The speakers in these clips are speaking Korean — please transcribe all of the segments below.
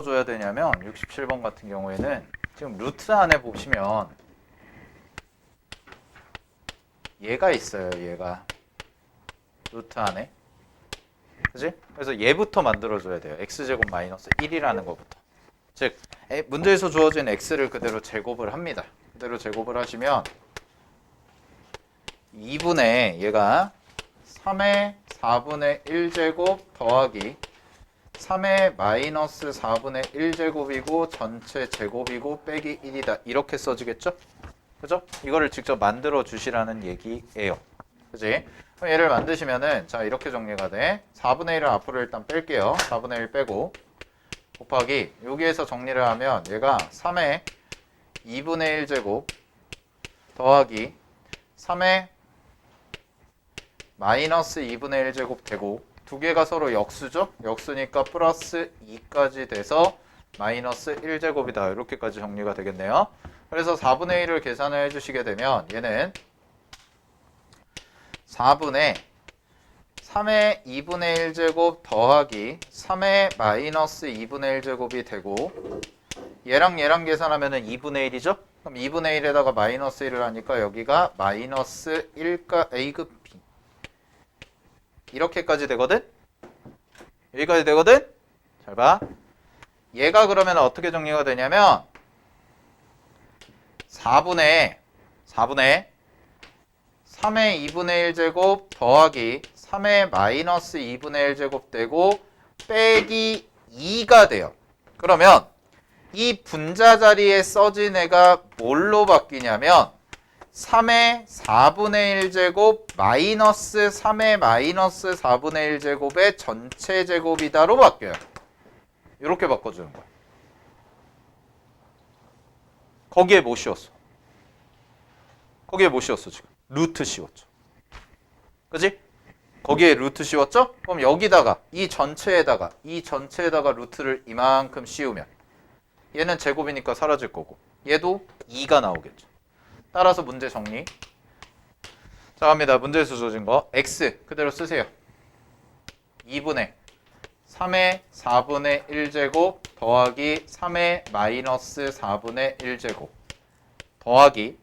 줘야 되냐면 67번 같은 경우에는 지금 루트 안에 보시면 얘가 있어요. 얘가 루트 안에, 그지? 그래서 얘부터 만들어줘야 돼요. x제곱 마이너스 1이라는 것부터. 즉 문제에서 주어진 x를 그대로 제곱을 합니다. 그대로 제곱을 하시면 2분의 얘가 3의 4분의 1제곱 더하기 3의 마이너스 4분의 1제곱이고 전체 제곱이고 빼기 1이다. 이렇게 써지겠죠? 그죠? 이거를 직접 만들어 주시라는 얘기예요. 그지? 그럼 얘를 만드시면은 자 이렇게 정리가 돼. 4분의 1을 앞으로 일단 뺄게요. 4분의 1 빼고 곱하기 여기에서 정리를 하면 얘가 3의 2분의 1제곱 더하기 3의 마이너스 2분의 1제곱 되고 두 개가 서로 역수죠? 역수니까 플러스 2까지 돼서 마이너스 1제곱이다. 이렇게까지 정리가 되겠네요. 그래서 4분의 1을 계산을 해주시게 되면 얘는 4분의 3의 2분의 1제곱 더하기 3의 마이너스 2분의 1제곱이 되고 얘랑 얘랑 계산하면 2분의 1이죠? 그럼 2분의 1에다가 마이너스 1을 하니까 여기가 마이너스 1가 A급 B 이렇게까지 되거든? 여기까지 되거든? 잘 봐. 얘가 그러면 어떻게 정리가 되냐면 4분의 3의 2분의 1제곱 더하기 3의 마이너스 2분의 1제곱 되고 빼기 2가 돼요. 그러면 이 분자 자리에 써진 애가 뭘로 바뀌냐면 3의 4분의 1제곱 마이너스 3의 마이너스 4분의 1제곱의 전체 제곱이다로 바뀌어요. 이렇게 바꿔주는 거야. 거기에 뭐 씌웠어? 거기에 뭐 씌웠어 지금? 루트 씌웠죠. 그지? 거기에 루트 씌웠죠? 그럼 여기다가 이 전체에다가 루트를 이만큼 씌우면 얘는 제곱이니까 사라질 거고 얘도 2가 나오겠죠. 따라서 문제 정리. 자 갑니다. 문제에서 주어진 거 x 그대로 쓰세요. 2분의 3의 4분의 1제곱 더하기 3의 마이너스 4분의 1제곱 더하기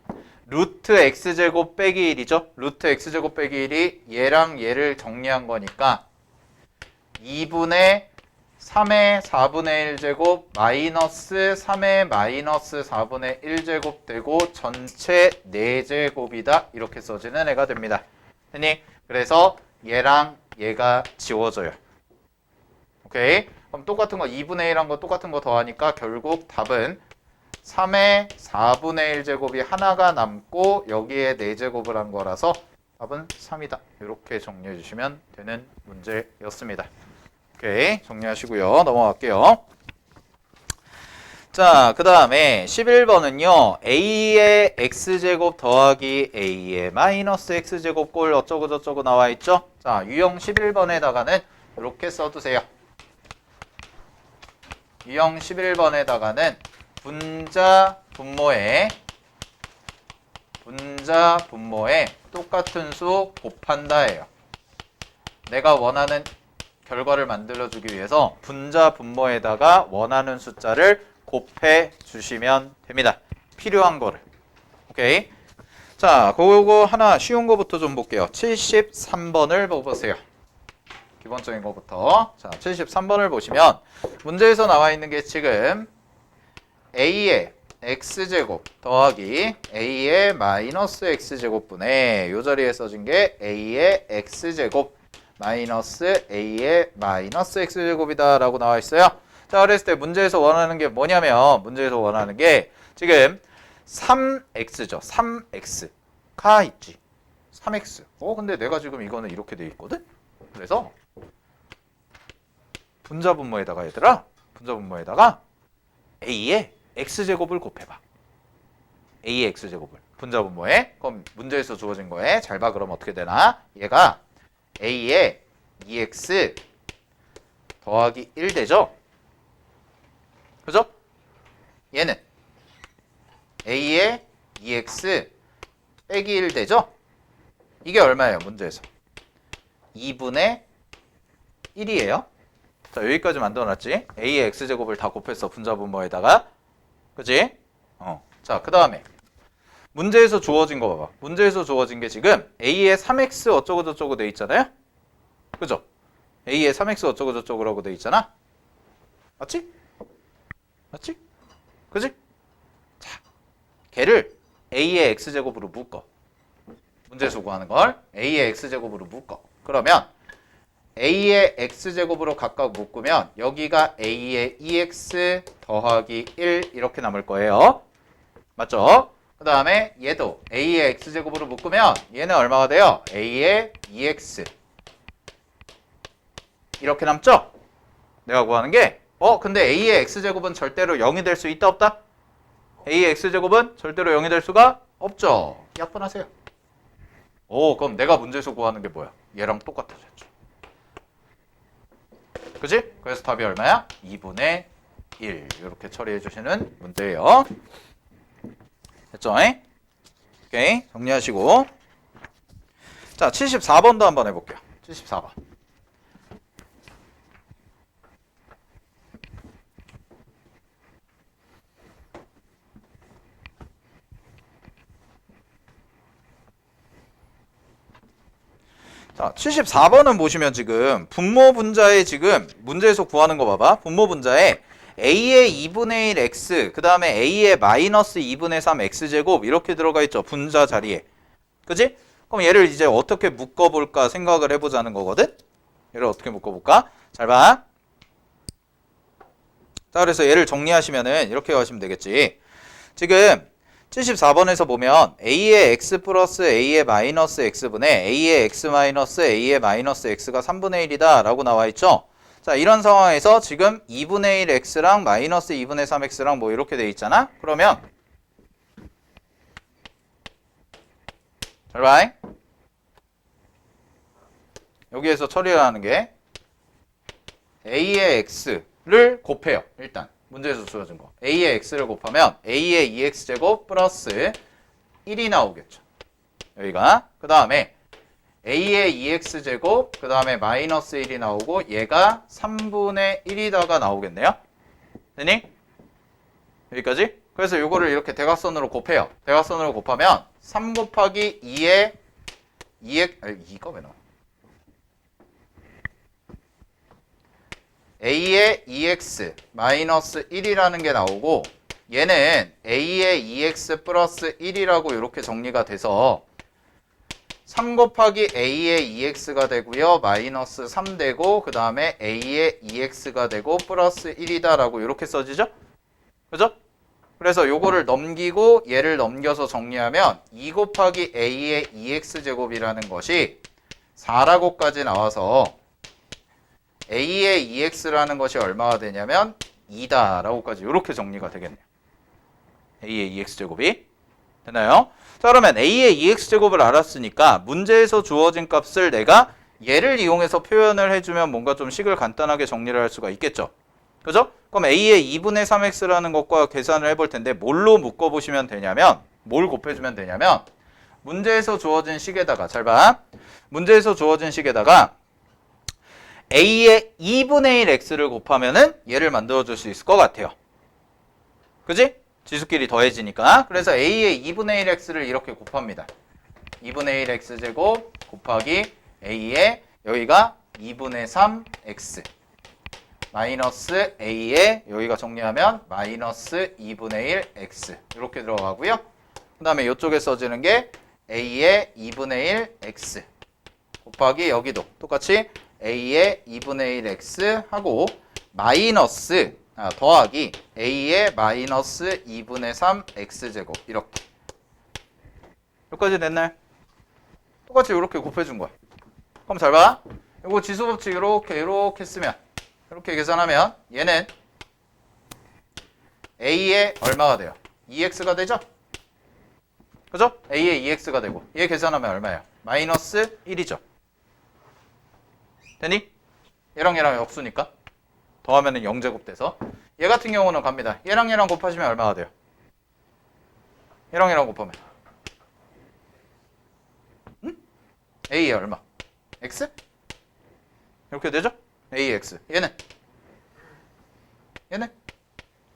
루트 x제곱 빼기 1이죠. 루트 x제곱 빼기 1이 얘랑 얘를 정리한 거니까 2분의 3의 4분의 1제곱 마이너스 3의 마이너스 4분의 1제곱 되고 전체 4제곱이다. 이렇게 써지는 애가 됩니다. 됐니? 그래서 얘랑 얘가 지워져요. 오케이? 그럼 똑같은 거 2분의 1한 거 똑같은 거 더하니까 결국 답은 3의 4분의 1제곱이 하나가 남고 여기에 4제곱을 한 거라서 답은 3이다. 이렇게 정리해 주시면 되는 문제였습니다. 오케이, 정리하시고요. 넘어갈게요. 자, 그 다음에 11번은요. a의 x제곱 더하기 a의 마이너스 x제곱 꼴 어쩌고 저쩌고 나와 있죠? 자, 유형 11번에다가는 이렇게 써두세요. 유형 11번에다가는 분자 분모에 똑같은 수 곱한다예요. 내가 원하는 결과를 만들어주기 위해서 분자 분모에다가 원하는 숫자를 곱해 주시면 됩니다. 필요한 거를. 오케이. 자, 그거 하나 쉬운 거부터 좀 볼게요. 73번을 보세요. 기본적인 거부터. 자, 73번을 보시면 문제에서 나와 있는 게 지금 a의 x제곱 더하기 a의 마이너스 x제곱분의 이 자리에 써진 게 a의 x제곱 마이너스 a의 마이너스 x제곱이다 라고 나와 있어요. 자, 그랬을 때 문제에서 원하는 게 뭐냐면 문제에서 원하는 게 지금 3x죠. 3x가 있지. 3x. 근데 내가 지금 이거는 이렇게 돼 있거든? 그래서 분자 분모에다가 얘들아 분자 분모에다가 a의 x제곱을 곱해봐. a의 x제곱을 분자 분모에. 그럼 문제에서 주어진 거에 잘 봐. 그럼 어떻게 되나? 얘가 a의 2x 더하기 1 되죠? 그죠? 얘는 a의 2x 빼기 1 되죠? 이게 얼마예요? 문제에서 2분의 1이에요. 자, 여기까지 만들어놨지. a의 x제곱을 다 곱했어. 분자분모에다가. 그지? 자, 그 다음에 문제에서 주어진 거 봐봐. 문제에서 주어진 게 지금 a의 3x 어쩌고저쩌고 돼 있잖아요. 그죠? a의 3x 어쩌고저쩌고라고 돼 있잖아. 맞지? 맞지? 그지? 자, 걔를 a의 x제곱으로 묶어. 문제에서 구하는 걸 a의 x제곱으로 묶어. 그러면 a의 x제곱으로 각각 묶으면 여기가 a의 2x 더하기 1 이렇게 남을 거예요. 맞죠? 그 다음에 얘도 a의 x제곱으로 묶으면 얘는 얼마가 돼요? a의 2x 이렇게 남죠? 내가 구하는 게 근데 a의 x제곱은 절대로 0이 될 수 있다 없다? a의 x제곱은 절대로 0이 될 수가 없죠. 약분하세요. 그럼 내가 문제에서 구하는 게 뭐야? 얘랑 똑같아졌죠. 그치? 그래서 답이 얼마야? 2분의 1 이렇게 처리해 주시는 문제예요. 됐죠? 오케이, 정리하시고. 자, 74번도 한번 해볼게요. 74번. 자, 74번은 보시면 지금 분모 분자에 지금 문제에서 구하는 거 봐봐. 분모 분자에 a의 2분의 1 x 그 다음에 a의 마이너스 2분의 3 x제곱 이렇게 들어가 있죠. 분자 자리에. 그지? 그럼 얘를 이제 어떻게 묶어볼까 생각을 해보자는 거거든. 얘를 어떻게 묶어볼까? 잘 봐. 자, 그래서 얘를 정리하시면은 이렇게 하시면 되겠지. 지금 74번에서 보면 a의 x 플러스 a의 마이너스 x분의 a의 x 마이너스 a의 마이너스 x가 3분의 1이다 라고 나와 있죠. 자, 이런 상황에서 지금 2분의 1 x랑 마이너스 2분의 3 x랑 뭐 이렇게 돼 있잖아. 그러면 잘 봐. 여기에서 처리를 하는 게 a의 x를 곱해요. 일단 문제에서 주어진 거 a의 x를 곱하면 a의 2x제곱 플러스 1이 나오겠죠. 여기가 그 다음에 a의 2x제곱 그 다음에 마이너스 1이 나오고 얘가 3분의 1이다가 나오겠네요. 되니? 여기까지? 그래서 이거를 이렇게 대각선으로 곱해요. 대각선으로 곱하면 3 곱하기 2의 2가 왜 나와? a의 2x 마이너스 1이라는 게 나오고 얘는 a의 2x 플러스 1이라고 이렇게 정리가 돼서 3 곱하기 a의 2x가 되고요. 마이너스 3 되고 그 다음에 a의 2x가 되고 플러스 1이다 라고 이렇게 써지죠? 그죠? 그래서 요거를 넘기고 얘를 넘겨서 정리하면 2 곱하기 a의 2x제곱이라는 것이 4라고까지 나와서 a의 2x라는 것이 얼마가 되냐면 2다 라고까지 이렇게 정리가 되겠네요. a의 2x제곱이 되나요? 자, 그러면 a의 2x제곱을 알았으니까 문제에서 주어진 값을 내가 얘를 이용해서 표현을 해주면 뭔가 좀 식을 간단하게 정리를 할 수가 있겠죠. 그죠? 그럼 a의 2분의 3x라는 것과 계산을 해볼 텐데 뭘로 묶어보시면 되냐면 뭘 곱해주면 되냐면 문제에서 주어진 식에다가 잘 봐. 문제에서 주어진 식에다가 a의 2분의 1 x를 곱하면은 얘를 만들어줄 수 있을 것 같아요. 그지? 지수끼리 더해지니까. 그래서 a의 2분의 1 x를 이렇게 곱합니다. 2분의 1 x제곱 곱하기 a의 여기가 2분의 3 x 마이너스 a의 여기가 정리하면 마이너스 2분의 1 x 이렇게 들어가고요. 그 다음에 이쪽에 써지는 게 a의 2분의 1 x 곱하기 여기도 똑같이 a의 2분의 1 x 하고 마이너스 더하기 a의 마이너스 2분의 3 x제곱 이렇게 여기까지 됐나요? 똑같이 이렇게 곱해준 거야. 그럼 잘 봐. 이거 지수법칙 이렇게 쓰면 이렇게 계산하면 얘는 a의 얼마가 돼요? 2x가 되죠? 그죠? a의 2x가 되고 얘 계산하면 얼마예요? 마이너스 1이죠. 되니? 얘랑 얘랑 역수니까 더하면은 0제곱 돼서 얘 같은 경우는 갑니다. 얘랑 얘랑 곱하시면 얼마가 돼요? 얘랑 얘랑 곱하면 a의 얼마? x? 이렇게 되죠? ax 얘는 얘는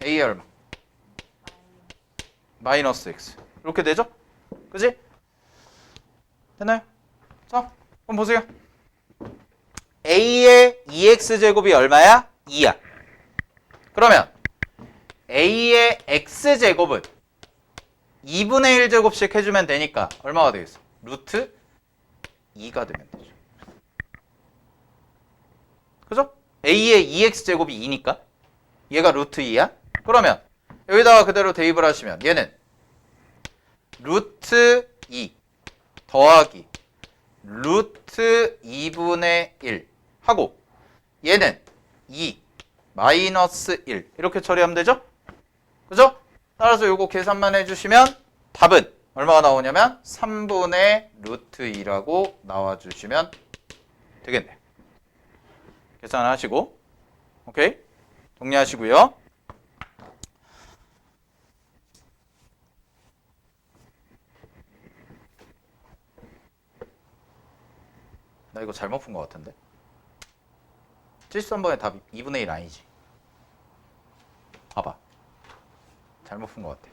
a의 얼마? 마이너스 x. 이렇게 되죠? 그지? 됐나요? 자, 그럼 보세요. a의 2x제곱이 얼마야? 2야. 그러면 a의 x제곱은 2분의 1제곱씩 해주면 되니까 얼마가 되겠어? 루트 2가 되면 되죠. 그죠? a의 2x제곱이 2니까 얘가 루트 2야? 그러면 여기다가 그대로 대입을 하시면 얘는 루트 2 더하기 루트 2분의 1 하고 얘는 2 마이너스 1 이렇게 처리하면 되죠? 그죠? 따라서 요거 계산만 해주시면 답은 얼마가 나오냐면 3분의 루트 2라고 나와주시면 되겠네요. 계산하시고 오케이? 정리하시고요. 나 이거 잘못 푼 것 같은데 73번의 답이 2분의 1 아니지? 봐봐 잘못 푼 것 같아.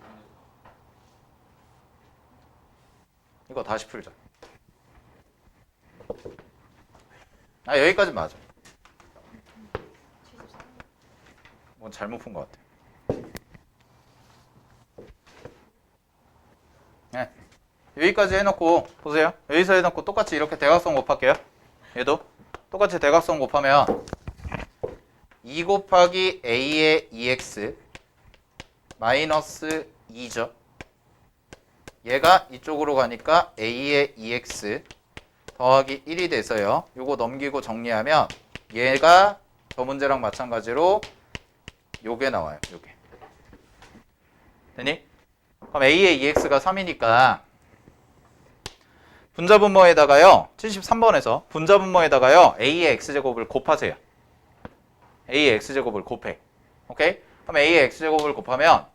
이거 다시 풀자. 아 여기까지 맞아. 뭔 잘못 푼 것 같아. 네. 여기까지 해놓고 보세요. 여기서 해놓고 똑같이 이렇게 대각선 곱할게요. 얘도 똑같이 대각선 곱하면 2 곱하기 a의 2x 마이너스 2죠. 얘가 이쪽으로 가니까 a의 2x 더하기 1이 돼서요. 요거 넘기고 정리하면 얘가 저 문제랑 마찬가지로 요게 나와요. 요게. 되니? 그럼 a의 2x가 3이니까 분자분모에다가요. 73번에서 분자분모에다가요. a의 x제곱을 곱하세요. a의 x제곱을 곱해. 오케이? 그럼 a의 x제곱을 곱하면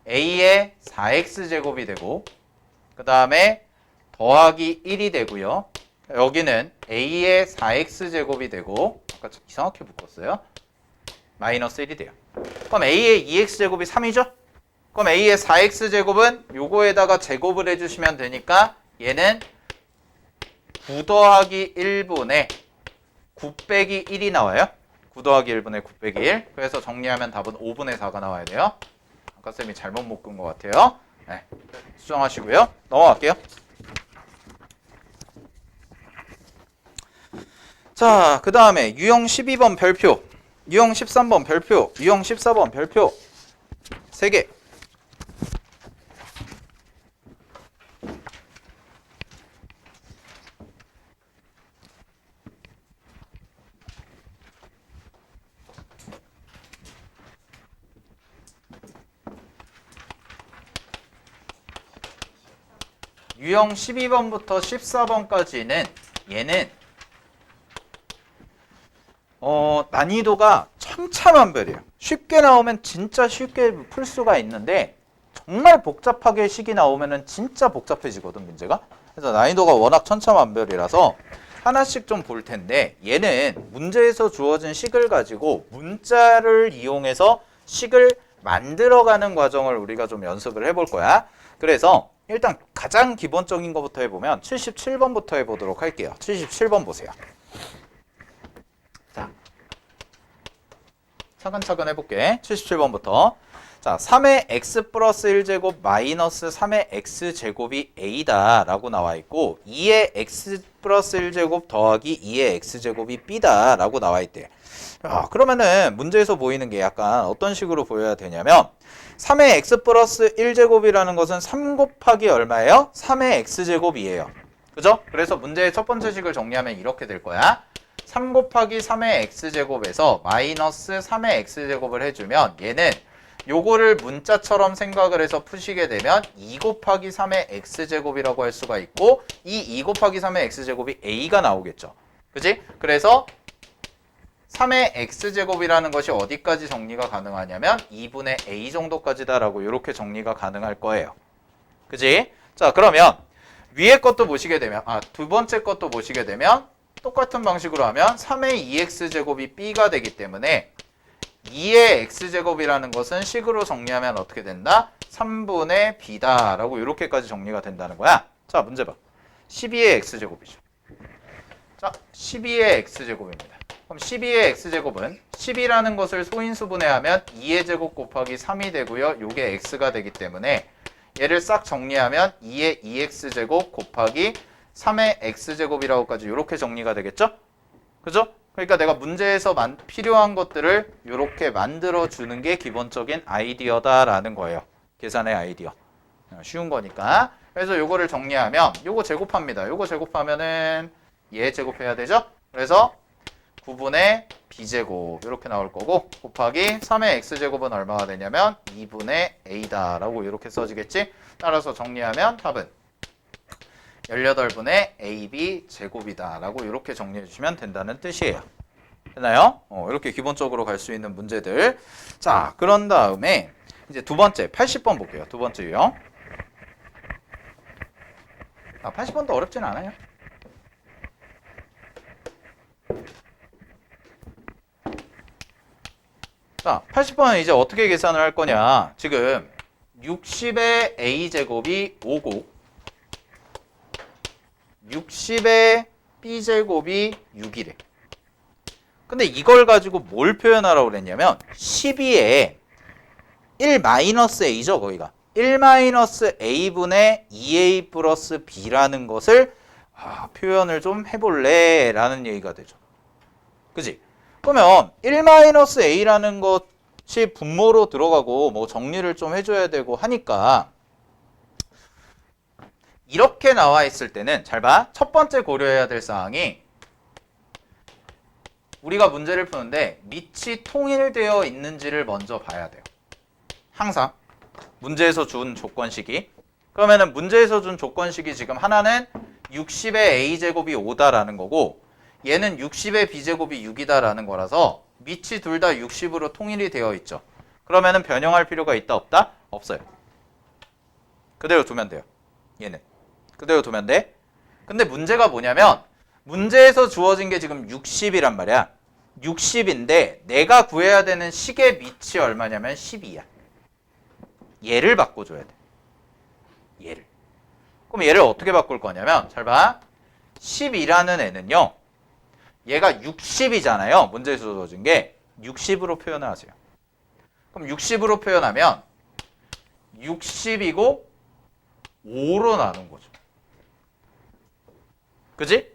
a의 4x제곱이 되고 그 다음에 더하기 1이 되고요. 여기는 a의 4x제곱이 되고 아까 좀 이상하게 묶었어요. 마이너스 1이 돼요. 그럼 a의 2x제곱이 3이죠? 그럼 a의 4x제곱은 요거에다가 제곱을 해주시면 되니까 얘는 9 더하기 1분의 9 빼기 1이 나와요. 9 더하기 1분의 9 빼기 1. 그래서 정리하면 답은 5분의 4가 나와야 돼요. 아까 쌤이 잘못 묶은 것 같아요. 네, 수정하시고요. 넘어갈게요. 자, 그 다음에 유형 12번 별표, 유형 13번 별표, 유형 14번 별표 3개. 유형 12번부터 14번까지는 얘는 난이도가 천차만별이에요. 쉽게 나오면 진짜 쉽게 풀 수가 있는데 정말 복잡하게 식이 나오면은 진짜 복잡해지거든 문제가. 그래서 난이도가 워낙 천차만별이라서 하나씩 좀 볼 텐데 얘는 문제에서 주어진 식을 가지고 문자를 이용해서 식을 만들어가는 과정을 우리가 좀 연습을 해볼 거야. 그래서 일단 가장 기본적인 것부터 해보면 77번부터 해보도록 할게요. 77번 보세요. 자, 차근차근 해볼게. 77번부터. 자, 3의 x 플러스 1제곱 마이너스 3의 x제곱이 a다 라고 나와 있고 2의 x 플러스 1제곱 더하기 2의 x제곱이 b다 라고 나와 있대. 그러면은 문제에서 보이는 게 약간 어떤 식으로 보여야 되냐면 3의 x 플러스 1제곱이라는 것은 3 곱하기 얼마예요? 3의 x제곱이에요. 그죠? 그래서 문제의 첫 번째 식을 정리하면 이렇게 될 거야. 3 곱하기 3의 x제곱에서 마이너스 3의 x제곱을 해주면 얘는 요거를 문자처럼 생각을 해서 푸시게 되면 2 곱하기 3의 x제곱이라고 할 수가 있고 이 2 곱하기 3의 x제곱이 a가 나오겠죠. 그지? 그래서 3의 x제곱이라는 것이 어디까지 정리가 가능하냐면 2분의 a 정도까지다 라고 이렇게 정리가 가능할 거예요. 그지? 자, 그러면 위에 것도 보시게 되면 두 번째 것도 보시게 되면 똑같은 방식으로 하면 3의 2x제곱이 b가 되기 때문에 2의 x제곱이라는 것은 식으로 정리하면 어떻게 된다? 3분의 b다 라고 이렇게까지 정리가 된다는 거야. 자, 문제 봐. 12의 x제곱이죠. 자, 12의 x제곱입니다. 그럼 12의 x제곱은 10이라는 것을 소인수분해하면 2의 제곱 곱하기 3이 되고요. 요게 x가 되기 때문에 얘를 싹 정리하면 2의 2x제곱 곱하기 3의 x제곱이라고까지 이렇게 정리가 되겠죠? 그죠? 그러니까 내가 문제에서 필요한 것들을 이렇게 만들어주는 게 기본적인 아이디어다라는 거예요. 계산의 아이디어. 쉬운 거니까. 그래서 요거를 정리하면 요거 제곱합니다. 요거 제곱하면은 얘 제곱해야 되죠? 그래서 9분의 b제곱 이렇게 나올 거고 곱하기 3의 x제곱은 얼마가 되냐면 2분의 a다라고 이렇게 써지겠지? 따라서 정리하면 답은 18분의 ab 제곱이다 라고 이렇게 정리해 주시면 된다는 뜻이에요. 됐나요? 이렇게 기본적으로 갈 수 있는 문제들. 자, 그런 다음에 이제 두 번째 80번 볼게요. 두 번째 유형. 80번도 어렵진 않아요. 자, 80번은 이제 어떻게 계산을 할 거냐. 지금 60의 a제곱이 5고 60의 b제곱이 6이래. 근데 이걸 가지고 뭘 표현하라고 그랬냐면 12에 1-a죠 거기가. 1-a분의 2a 플러스 b라는 것을 표현을 좀 해볼래 라는 얘기가 되죠. 그지? 그러면 1-a라는 것이 분모로 들어가고 뭐 정리를 좀 해줘야 되고 하니까 이렇게 나와 있을 때는 잘 봐. 첫 번째 고려해야 될 사항이 우리가 문제를 푸는데 밑이 통일되어 있는지를 먼저 봐야 돼요. 항상 문제에서 준 조건식이 그러면은 문제에서 준 조건식이 지금 하나는 60의 a제곱이 5다라는 거고 얘는 60의 b제곱이 6이다라는 거라서 밑이 둘 다 60으로 통일이 되어 있죠. 그러면은 변형할 필요가 있다 없다? 없어요. 그대로 두면 돼요. 얘는 그대로 두면 돼. 근데 문제가 뭐냐면 문제에서 주어진 게 지금 60이란 말이야. 60인데 내가 구해야 되는 식의 밑이 얼마냐면 12야. 얘를 바꿔줘야 돼. 얘를. 그럼 얘를 어떻게 바꿀 거냐면 잘 봐. 12라는 애는요. 얘가 60이잖아요. 문제에서 주어진 게 60으로 표현을 하세요. 그럼 60으로 표현하면 60이고 5로 나눈 거죠. 그지?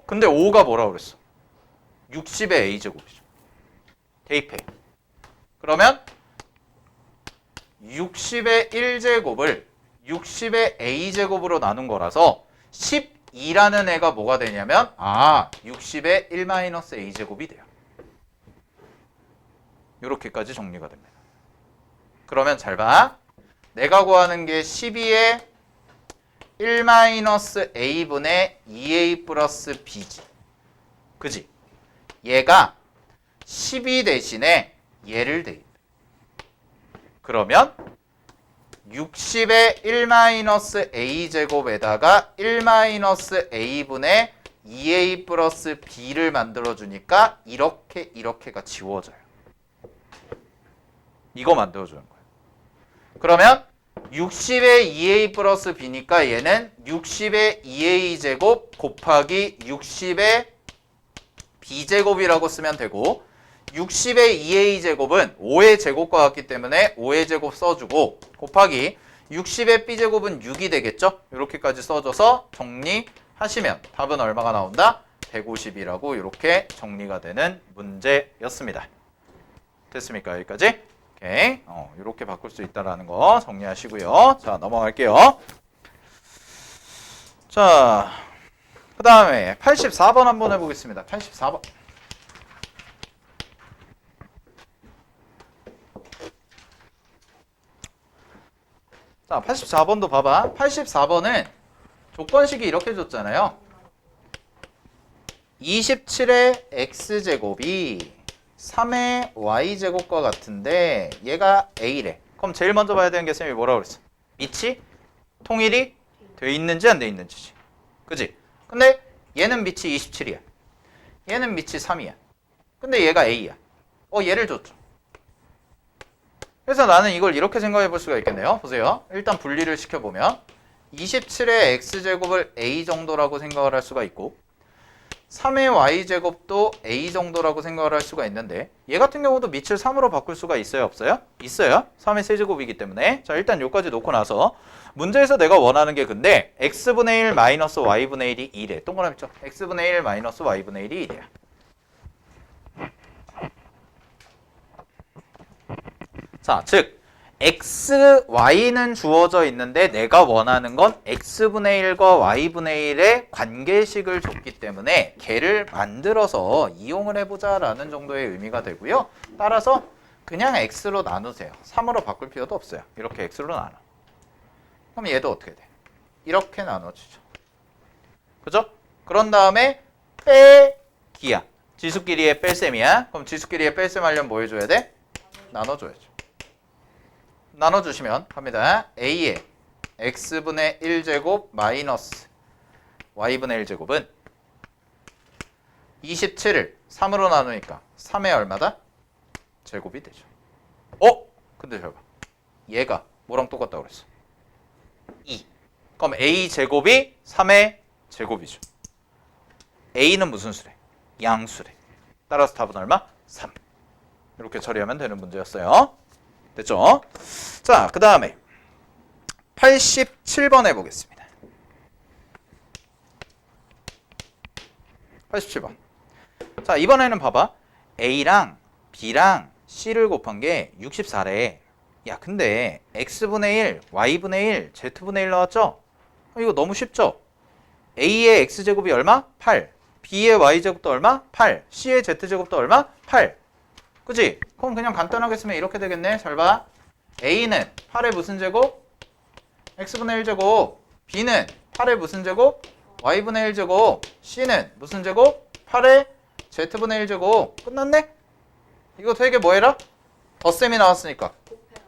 근데 5가 뭐라고 그랬어? 60의 a제곱이죠. 대입해. 그러면 60의 1제곱을 60의 a제곱으로 나눈 거라서 12라는 애가 뭐가 되냐면 60의 1-a제곱이 돼요. 이렇게까지 정리가 됩니다. 그러면 잘 봐. 내가 구하는 게 12의 1-a분의 2a 플러스 b지. 그지? 얘가 12 대신에 얘를 대입해. 그러면 60의 1-a제곱에다가 1-a분의 2a 플러스 b를 만들어주니까 이렇게가 지워져요. 이거 만들어주는 거예요. 그러면 60의 2a 플러스 b니까 얘는 60의 2a제곱 곱하기 60의 b제곱이라고 쓰면 되고 60의 2a제곱은 5의 제곱과 같기 때문에 5의 제곱 써주고 곱하기 60의 b제곱은 6이 되겠죠? 이렇게까지 써줘서 정리하시면 답은 얼마가 나온다? 150이라고 이렇게 정리가 되는 문제였습니다. 됐습니까? 여기까지? 오케이. 이렇게 바꿀 수 있다는 거 정리하시고요. 자, 넘어갈게요. 자, 그 다음에 84번 한번 해보겠습니다. 84번. 자, 84번도 봐봐. 84번은 조건식이 이렇게 줬잖아요. 27의 x제곱이 3의 y제곱과 같은데 얘가 a래. 그럼 제일 먼저 봐야 되는 게 쌤이 뭐라고 그랬어? 밑이 통일이 돼 있는지 안 돼 있는지지. 그지? 근데 얘는 밑이 27이야. 얘는 밑이 3이야. 근데 얘가 a야. 얘를 줬죠. 그래서 나는 이걸 이렇게 생각해 볼 수가 있겠네요. 보세요. 일단 분리를 시켜보면 27의 x제곱을 a 정도라고 생각을 할 수가 있고 3의 y제곱도 a 정도라고 생각을 할 수가 있는데 얘 같은 경우도 밑을 3으로 바꿀 수가 있어요? 없어요? 있어요. 3의 세제곱이기 때문에. 자, 일단 여기까지 놓고 나서 문제에서 내가 원하는 게 근데 x분의 1 마이너스 y분의 1이 2래. 동그라미 쳐. x분의 1 마이너스 y분의 1이 1이야. 자, 즉 x, y는 주어져 있는데 내가 원하는 건 x분의 1과 y분의 1의 관계식을 줬기 때문에 걔를 만들어서 이용을 해보자 라는 정도의 의미가 되고요. 따라서 그냥 x로 나누세요. 3으로 바꿀 필요도 없어요. 이렇게 x로 나눠. 그럼 얘도 어떻게 돼? 이렇게 나눠주죠. 그죠? 그런 다음에 빼기야. 지수끼리의 뺄셈이야. 그럼 지수끼리의 뺄셈 하려면 뭐 해줘야 돼? 나눠줘야죠. 나눠주시면 합니다. a의 x분의 1제곱 마이너스 y분의 1제곱은 27을 3으로 나누니까 3의 얼마다? 제곱이 되죠. 근데 잘 봐. 얘가 뭐랑 똑같다고 그랬어? 2. 그럼 a 제곱이 3의 제곱이죠. a는 무슨 수래? 양수래. 따라서 답은 얼마? 3. 이렇게 처리하면 되는 문제였어요. 됐죠? 자, 그 다음에 87번 해보겠습니다. 87번. 자, 이번에는 봐봐. A랑 B랑 C를 곱한 게 64래. 야, 근데 X분의 1, Y분의 1, Z분의 1 나왔죠? 이거 너무 쉽죠? A의 X제곱이 얼마? 8. B의 Y제곱도 얼마? 8. C의 Z제곱도 얼마? 8. 그치? 그럼 그냥 간단하게 쓰면 이렇게 되겠네. 잘 봐. A는 8의 무슨 제곱? X분의 1제곱. B는 8의 무슨 제곱? Y분의 1제곱. C는 무슨 제곱? 8의 Z분의 1제곱. 끝났네? 이거 되게 뭐 해라? 덧셈이 나왔으니까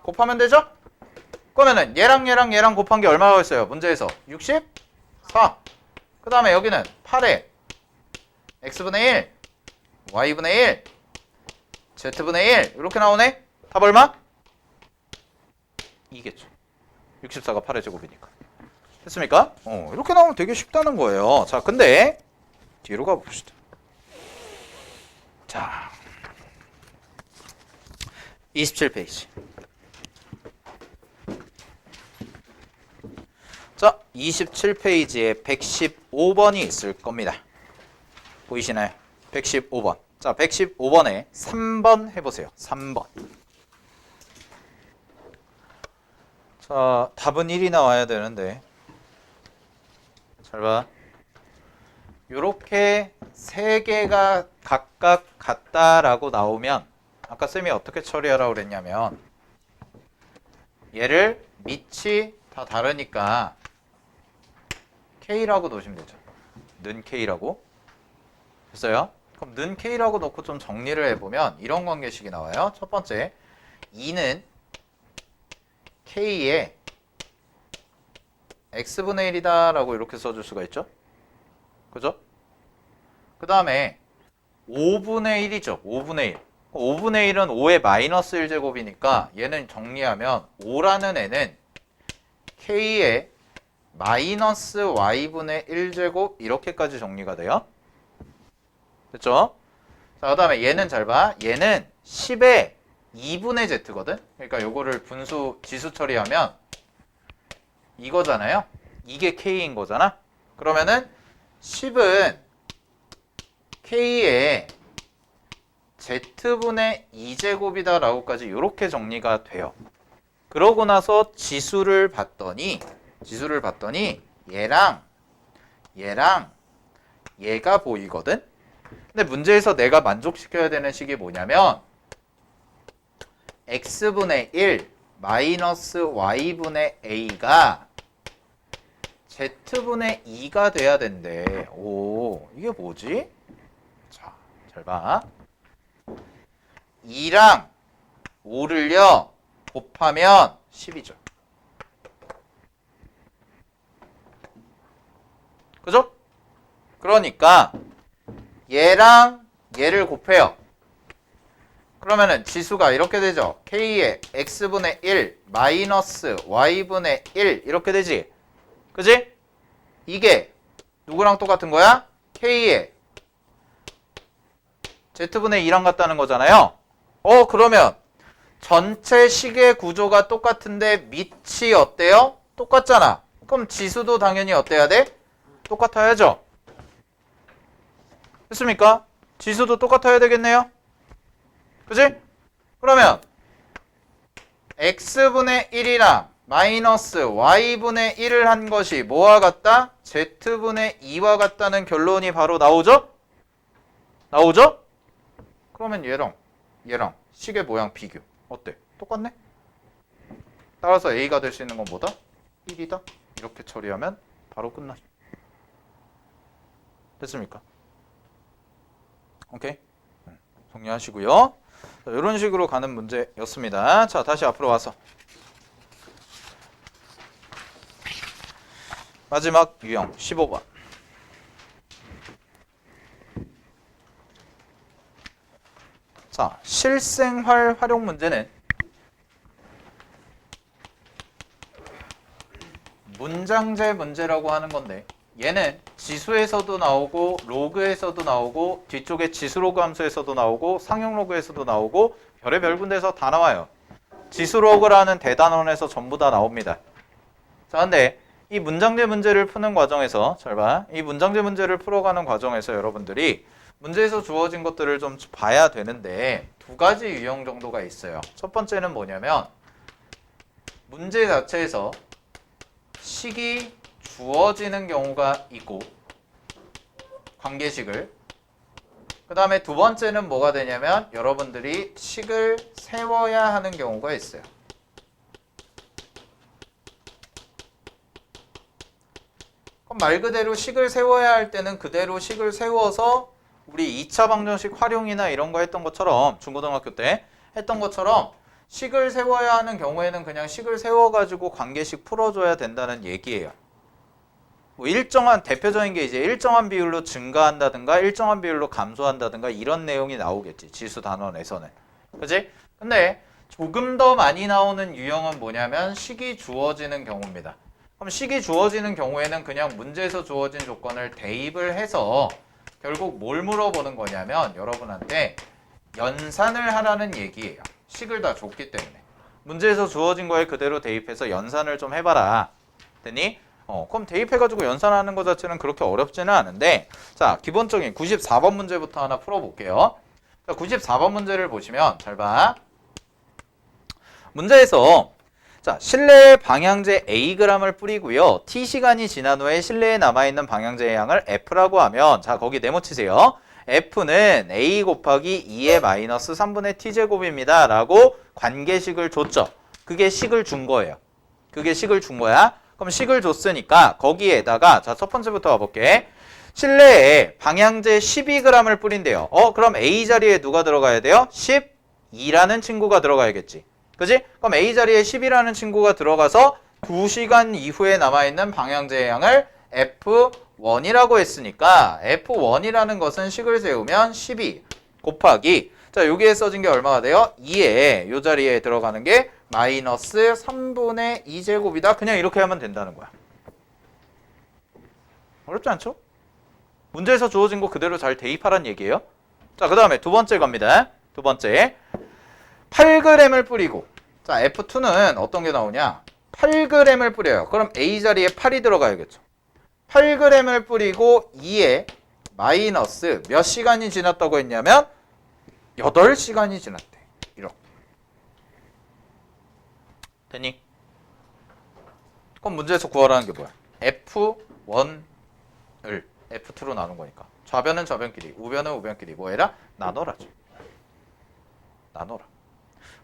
곱하면 되죠? 그러면은 얘랑 곱한 게 얼마가 있어요? 문제에서 64. 그 다음에 여기는 8의 X분의 1, Y분의 1, Z분의 1 이렇게 나오네? 답 얼마? 2겠죠. 64가 8의 제곱이니까. 됐습니까? 이렇게 나오면 되게 쉽다는 거예요. 자, 근데 뒤로 가봅시다. 자, 27페이지. 자, 27페이지에 115번이 있을 겁니다. 보이시나요? 115번. 자, 115번에 3번 해보세요. 3번. 자, 답은 1이 나와야 되는데 잘 봐. 요렇게 세 개가 각각 같다라고 나오면 아까 쌤이 어떻게 처리하라고 그랬냐면 얘를 밑이 다 다르니까 K라고 놓으시면 되죠. 는 K라고. 됐어요? 그럼 는 K라고 놓고 좀 정리를 해보면 이런 관계식이 나와요. 첫 번째, 2는 K의 X분의 1이다 라고 이렇게 써줄 수가 있죠. 그죠? 그 다음에 5분의 1이죠. 5분의 1. 5분의 1은 5의 마이너스 1제곱이니까 얘는 정리하면 5라는 애는 K의 마이너스 Y분의 1제곱 이렇게까지 정리가 돼요. 됐죠? 자, 그 다음에 얘는 잘 봐. 얘는 10의 2분의 Z거든? 그러니까 요거를 분수, 지수 처리하면 이거잖아요? 이게 K인 거잖아? 그러면은 10은 K의 Z분의 2제곱이다 라고까지 이렇게 정리가 돼요. 그러고 나서 지수를 봤더니 얘랑 얘가 보이거든? 근데 문제에서 내가 만족시켜야 되는 식이 뭐냐면 x분의 1 마이너스 y분의 a가 z분의 2가 돼야 된대. 오, 이게 뭐지? 자, 잘 봐. 2랑 5를요 곱하면 10이죠. 그죠? 그러니까 얘랑 얘를 곱해요. 그러면은 지수가 이렇게 되죠. K의 X분의 1 마이너스 Y분의 1 이렇게 되지. 그지? 이게 누구랑 똑같은 거야? K의 Z분의 2랑 같다는 거잖아요. 그러면 전체 식의 구조가 똑같은데 밑이 어때요? 똑같잖아. 그럼 지수도 당연히 어때야 돼? 똑같아야죠. 됐습니까? 지수도 똑같아야 되겠네요. 그지? 그러면 x분의 1이랑 마이너스 y분의 1을 한 것이 뭐와 같다? z분의 2와 같다는 결론이 바로 나오죠? 나오죠? 그러면 얘랑 식의 모양 비교. 어때? 똑같네? 따라서 a가 될 수 있는 건 뭐다? 1이다. 이렇게 처리하면 바로 끝나죠. 됐습니까? 오케이? 정리하시고요. 자, 이런 식으로 가는 문제였습니다. 자, 다시 앞으로 와서 마지막 유형 15번. 자, 실생활 활용 문제는 문장제 문제라고 하는 건데 얘는 지수에서도 나오고 로그에서도 나오고 뒤쪽에 지수로그 함수에서도 나오고 상용로그에서도 나오고 별의별 군데에서 다 나와요. 지수로그라는 대단원에서 전부 다 나옵니다. 자, 근데 이 문장제 문제를 푸는 과정에서 잘 봐. 이 문장제 문제를 풀어가는 과정에서 여러분들이 문제에서 주어진 것들을 좀 봐야 되는데 두 가지 유형 정도가 있어요. 첫 번째는 뭐냐면 문제 자체에서 식이 주어지는 경우가 있고 관계식을 그 다음에 두 번째는 뭐가 되냐면 여러분들이 식을 세워야 하는 경우가 있어요. 그럼 말 그대로 식을 세워야 할 때는 그대로 식을 세워서 우리 2차 방정식 활용이나 이런 거 했던 것처럼 중고등학교 때 했던 것처럼 식을 세워야 하는 경우에는 그냥 식을 세워가지고 관계식 풀어줘야 된다는 얘기예요. 뭐 일정한 대표적인 게 이제 일정한 비율로 증가한다든가 일정한 비율로 감소한다든가 이런 내용이 나오겠지. 지수 단원에서는. 그지? 근데 조금 더 많이 나오는 유형은 뭐냐면 식이 주어지는 경우입니다. 그럼 식이 주어지는 경우에는 그냥 문제에서 주어진 조건을 대입을 해서 결국 뭘 물어보는 거냐면 여러분한테 연산을 하라는 얘기예요. 식을 다 줬기 때문에. 문제에서 주어진 거에 그대로 대입해서 연산을 좀 해봐라. 됐니? 그럼 대입해가지고 연산하는 것 자체는 그렇게 어렵지는 않은데 자, 기본적인 94번 문제부터 하나 풀어볼게요. 자, 94번 문제를 보시면 잘 봐. 문제에서 자, 실내에 방향제 Ag을 뿌리고요. T시간이 지난 후에 실내에 남아있는 방향제의 양을 F라고 하면 자, 거기 네모치세요. F는 A 곱하기 2의 마이너스 3분의 T제곱입니다. 라고 관계식을 줬죠. 그게 식을 준 거예요. 그게 식을 준 거야. 그럼 식을 줬으니까 거기에다가 자, 첫 번째부터 와볼게. 실내에 방향제 12g을 뿌린대요. 그럼 A 자리에 누가 들어가야 돼요? 12라는 친구가 들어가야겠지. 그지? 그럼 A 자리에 10이라는 친구가 들어가서 2시간 이후에 남아있는 방향제의 양을 F1이라고 했으니까 F1이라는 것은 식을 세우면 12 곱하기 자, 여기에 써진 게 얼마가 돼요? 2에 요 자리에 들어가는 게 마이너스 3분의 2제곱이다. 그냥 이렇게 하면 된다는 거야. 어렵지 않죠? 문제에서 주어진 거 그대로 잘 대입하란 얘기예요. 자, 그 다음에 두 번째 갑니다. 두 번째 8g을 뿌리고 자, F2는 어떤 게 나오냐? 8g을 뿌려요. 그럼 A 자리에 8이 들어가야겠죠. 8g을 뿌리고 2에 마이너스 몇 시간이 지났다고 했냐면 8시간이 지났대. 이렇게. 됐니? 그럼 문제에서 구하라는 게 뭐야? F1을 F2로 나눈 거니까. 좌변은 좌변끼리, 우변은 우변끼리 뭐 해라? 나눠라죠. 나눠라.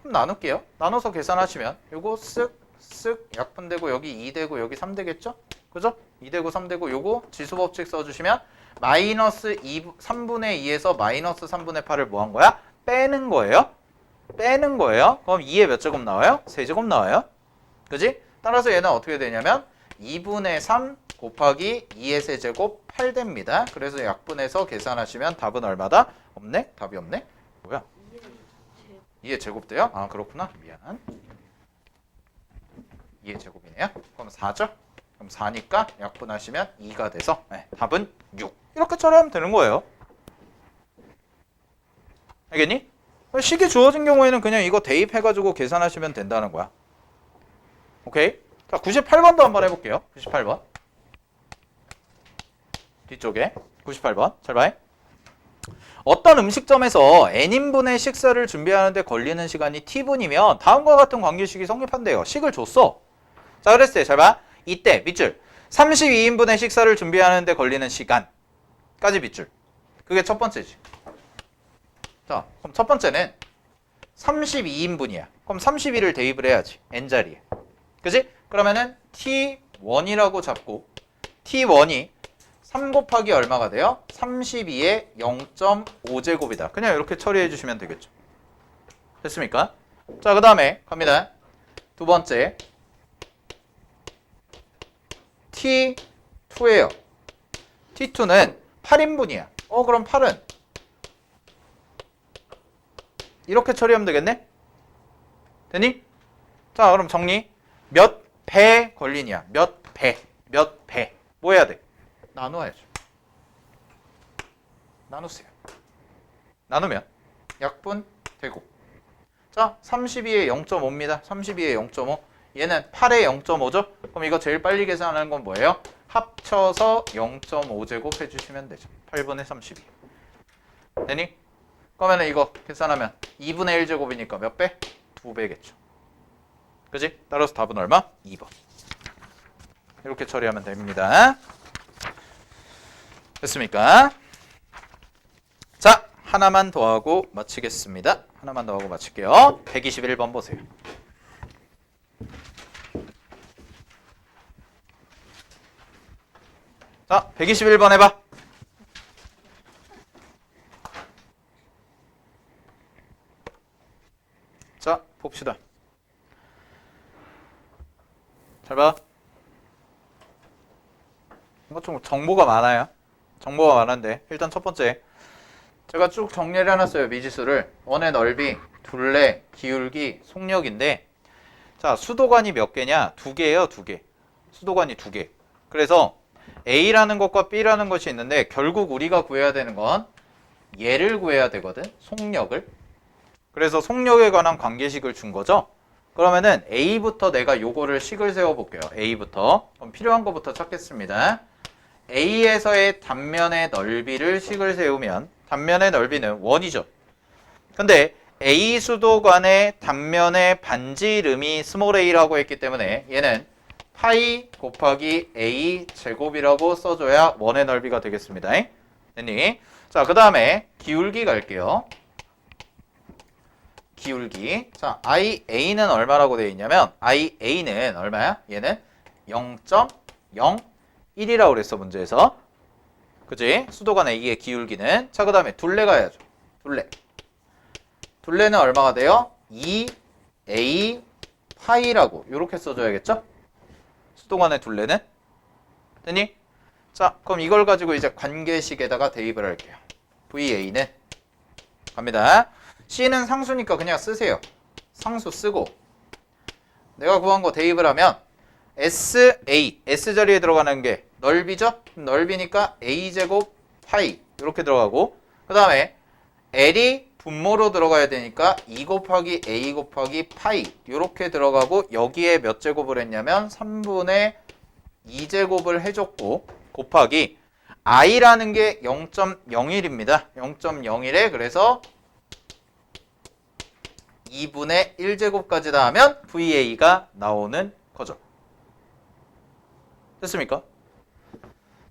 그럼 나눌게요. 나눠서 계산하시면 요거 쓱 약분되고 여기 2되고 여기 3되겠죠? 그죠? 2되고 3되고 요거 지수법칙 써주시면 마이너스 3분의 2에서 마이너스 3분의 8을 뭐 한 거야? 빼는 거예요. 빼는 거예요. 그럼 2에 몇 제곱 나와요? 3제곱 나와요. 그지? 따라서 얘는 어떻게 되냐면 2분의 3 곱하기 2의 세제곱 8 됩니다. 그래서 약분해서 계산하시면 답은 얼마다? 없네? 답이 없네? 뭐야? 2의 제곱 돼요? 아 그렇구나. 미안. 2의 제곱이네요. 그럼 4죠? 그럼 4니까 약분하시면 2가 돼서 네, 답은 6. 이렇게 처리하면 되는 거예요. 알겠니? 식이 주어진 경우에는 그냥 이거 대입해가지고 계산하시면 된다는 거야. 오케이? 자, 98번도 한번 해볼게요. 98번. 뒤쪽에 98번. 잘 봐. 어떤 음식점에서 n인분의 식사를 준비하는데 걸리는 시간이 t분이면 다음과 같은 관계식이 성립한대요. 식을 줬어. 자, 그랬을 때 잘 봐. 이때 밑줄 32인분의 식사를 준비하는데 걸리는 시간까지 밑줄. 그게 첫 번째지. 자, 그럼 첫 번째는 32인분이야. 그럼 32를 대입을 해야지. n자리에. 그지? 그러면은 t1이라고 잡고 t1이 3 곱하기 얼마가 돼요? 32의 0.5제곱이다. 그냥 이렇게 처리해 주시면 되겠죠. 됐습니까? 자, 그 다음에 갑니다. 두 번째 T2예요. T2는 8인분이야. 그럼 8은 이렇게 처리하면 되겠네? 되니? 자, 그럼 정리. 몇 배 걸리냐? 몇 배. 몇 배. 뭐 해야 돼? 나누어야죠. 나누세요. 나누면 약분 되고. 자, 32의 0.5입니다. 32의 0.5. 얘는 8의 0.5죠? 그럼 이거 제일 빨리 계산하는 건 뭐예요? 합쳐서 0.5제곱 해주시면 되죠. 8분의 32. 되니? 그러면 이거 계산하면 2분의 1제곱이니까 몇 배? 2배겠죠. 그지? 따라서 답은 얼마? 2번. 이렇게 처리하면 됩니다. 됐습니까? 자, 하나만 더 하고 마치겠습니다. 하나만 더 하고 마칠게요. 121번 보세요. 자, 121번 해봐. 자, 봅시다. 잘 봐. 이거 좀 정보가 많아요. 정보가 많은데 일단 첫 번째 제가 쭉 정리를 해놨어요. 미지수를. 원의 넓이, 둘레, 기울기, 속력인데 자, 수도관이 몇 개냐? 2개예요. 2개. 수도관이 2개. 그래서 A라는 것과 B라는 것이 있는데 결국 우리가 구해야 되는 건 얘를 구해야 되거든. 속력을. 그래서 속력에 관한 관계식을 준 거죠. 그러면은 A부터 내가 요거를 식을 세워볼게요. A부터. 그럼 필요한 것부터 찾겠습니다. A에서의 단면의 넓이를 식을 세우면 단면의 넓이는 1이죠. 근데 A 수도관의 단면의 반지름이 스몰 a라고 했기 때문에 얘는 파이 곱하기 A 제곱이라고 써줘야 1의 넓이가 되겠습니다. 됐니? 자, 그 다음에 기울기 갈게요. 기울기. 자, IA는 얼마라고 되어 있냐면 IA는 얼마야? 얘는 0.01이라고 그랬어, 문제에서. 그지? 수도관 A의 기울기는. 자, 그 다음에 둘레 가야죠. 둘레. 둘레는 얼마가 돼요? 2A 파이라고 이렇게 써줘야겠죠? 수도관의 둘레는. 됐니? 자, 그럼 이걸 가지고 이제 관계식에다가 대입을 할게요. VA는 갑니다. C는 상수니까 그냥 쓰세요. 상수 쓰고 내가 구한 거 대입을 하면 SA, S 자리에 들어가는 게 넓이죠? 넓이니까 A제곱 파이 이렇게 들어가고 그 다음에 L이 분모로 들어가야 되니까 2 곱하기 A 곱하기 파이 이렇게 들어가고 여기에 몇 제곱을 했냐면 3분의 2제곱을 해줬고 곱하기 I라는 게 0.01입니다. 0.01에 그래서 2분의 1제곱까지 다 하면 VA가 나오는 거죠. 됐습니까?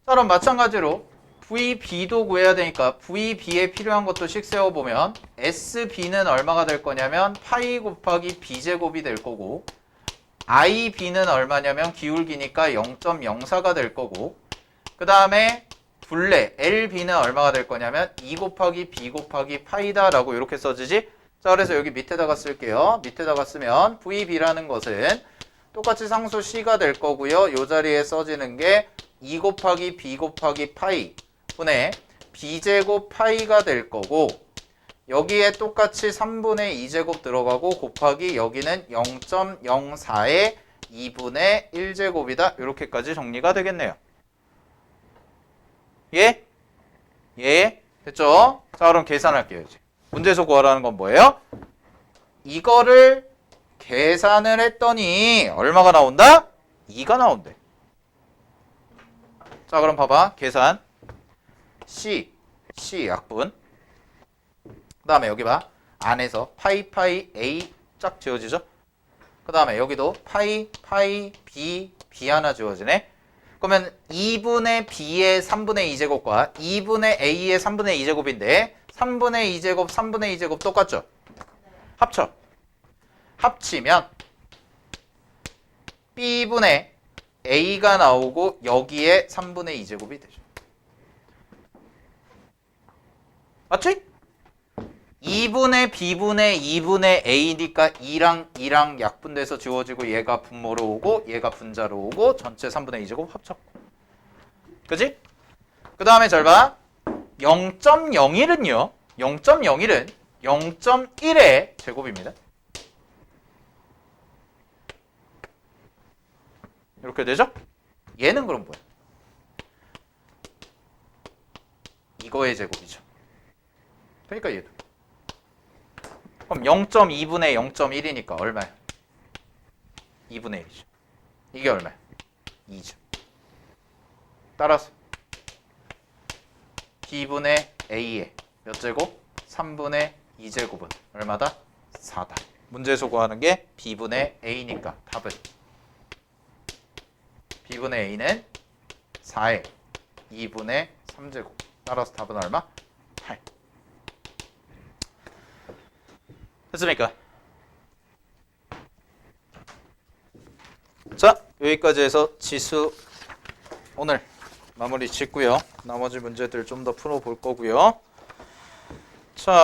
자, 그럼 마찬가지로 VB도 구해야 되니까 VB에 필요한 것도 식 세워보면 SB는 얼마가 될 거냐면 파이 곱하기 B제곱이 될 거고 IB는 얼마냐면 기울기니까 0.04가 될 거고 그 다음에 둘레 LB는 얼마가 될 거냐면 2 곱하기 B 곱하기 파이다 라고 이렇게 써지지. 자, 그래서 여기 밑에다가 쓸게요. 밑에다가 쓰면 VB라는 것은 똑같이 상수 C가 될 거고요. 이 자리에 써지는 게 2 곱하기 B 곱하기 파이 분의 B제곱 파이가 될 거고 여기에 똑같이 3분의 2제곱 들어가고 곱하기 여기는 0.04의 2분의 1제곱이다. 이렇게까지 정리가 되겠네요. 예? 예? 됐죠? 자, 그럼 계산할게요. 이제. 문제에서 구하라는 건 뭐예요? 이거를 계산을 했더니 얼마가 나온다? 2가 나온대. 자, 그럼 봐봐. 계산. C 약분. 그 다음에 여기 봐. 안에서 파이 A 쫙 지워지죠? 그 다음에 여기도 파이 B 하나 지워지네. 그러면 2분의 B의 3분의 2제곱과 2분의 A의 3분의 2제곱인데 3분의 2제곱, 3분의 2제곱 똑같죠? 합쳐. 합치면 B분의 A가 나오고 여기에 3분의 2제곱이 되죠. 맞지? 2분의 B분의 2분의 A니까 2랑 약분돼서 지워지고 얘가 분모로 오고 얘가 분자로 오고 전체 3분의 2제곱 합쳤고. 그지? 그 다음에 잘 봐. 0.01은요. 0.01은 0.1의 제곱입니다. 이렇게 되죠? 얘는 그럼 뭐야? 이거의 제곱이죠. 그러니까 얘도. 그럼 0.2분의 0.1이니까 얼마야? 2분의 1이죠. 이게 얼마야? 2죠. 따라서 B분의 A의 몇 제곱? 3분의 2제곱은 얼마다? 4다. 문제에서 구하는 게 B분의 A니까 답은 B분의 A는 4의 2분의 3제곱. 따라서 답은 얼마? 8. 됐습니까? 자, 여기까지 해서 지수 오늘 마무리 짓고요. 나머지 문제들 좀 더 풀어볼 거고요. 자.